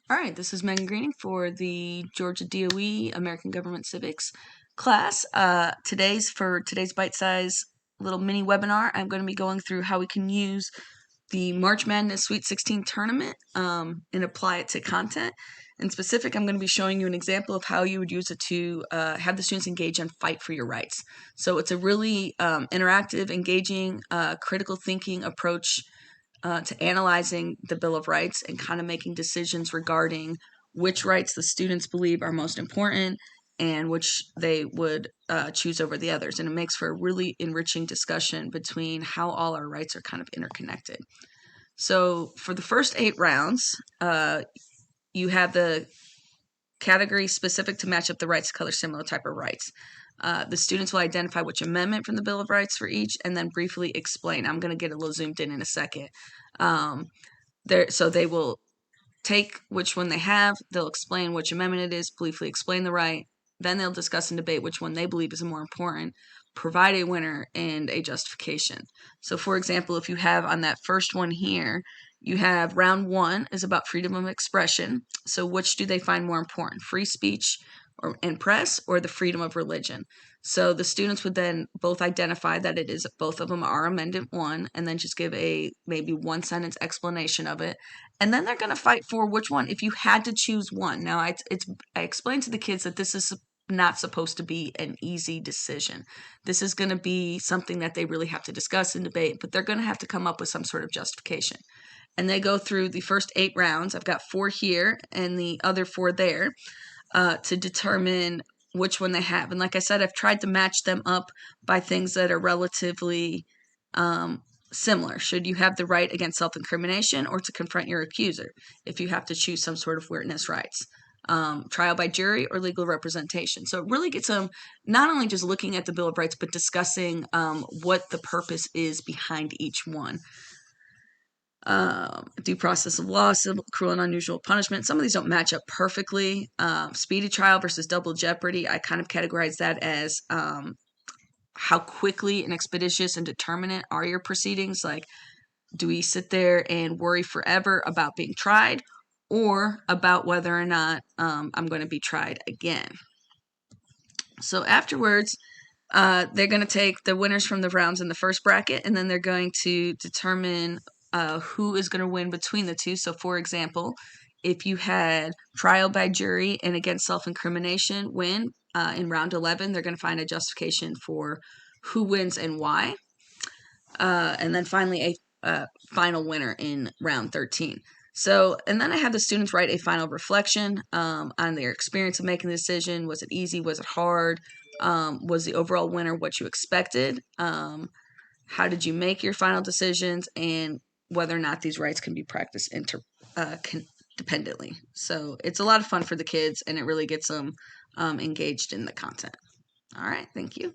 All right, this is Megan Greening for the Georgia DOE American Government Civics class. Today's bite-size little mini webinar, I'm going to be going through how we can use the March Madness Sweet 16 tournament and apply it to content. In specific, I'm going to be showing you an example of how you would use it to have the students engage and fight for your rights. So it's a really interactive, engaging, critical thinking approach to analyzing the Bill of Rights and kind of making decisions regarding which rights the students believe are most important and which they would choose over the others. And it makes for a really enriching discussion between how all our rights are kind of interconnected. So for the first 8 rounds, you have the category specific to match up the rights, color similar type of rights. The students will identify which amendment from the Bill of Rights for each and then briefly explain. I'm going to get a little zoomed in a second. So they will take which one they have, they'll explain which amendment it is, briefly explain the right, then they'll discuss and debate which one they believe is more important, provide a winner and a justification. So for example, if you have on that first one here, you have round 1 is about freedom of expression. So which do they find more important, free speech and press or the freedom of religion? So the students would then both identify that it is both of them are Amendment 1 and then just give a maybe 1-sentence explanation of it. And then they're going to fight for which one if you had to choose one. Now, I explained to the kids that this is not supposed to be an easy decision. This is going to be something that they really have to discuss and debate, but they're going to have to come up with some sort of justification. And they go through the first 8 rounds. I've got 4 here and the other 4 there to determine which one they have. And like I said, I've tried to match them up by things that are relatively similar. Should you have the right against self-incrimination or to confront your accuser if you have to choose some sort of witness rights? Trial by jury or legal representation. So it really gets them not only just looking at the Bill of Rights, but discussing what the purpose is behind each one. Due process of law, civil, cruel and unusual punishment. Some of these don't match up perfectly. Speedy trial versus double jeopardy. I kind of categorize that as how quickly and expeditious and determinate are your proceedings. Like, do we sit there and worry forever about being tried or about whether or not I'm going to be tried again? So afterwards, they're going to take the winners from the rounds in the first bracket, and then they're going to determine who is going to win between the two. So, for example, if you had trial by jury and against self-incrimination win in round 11, they're going to find a justification for who wins and why. And then finally, a final winner in round 13. So, and then I have the students write a final reflection on their experience of making the decision. Was it easy? Was it hard? Was the overall winner what you expected? How did you make your final decisions? And whether or not these rights can be practiced independently. So it's a lot of fun for the kids, and it really gets them engaged in the content. All right, thank you.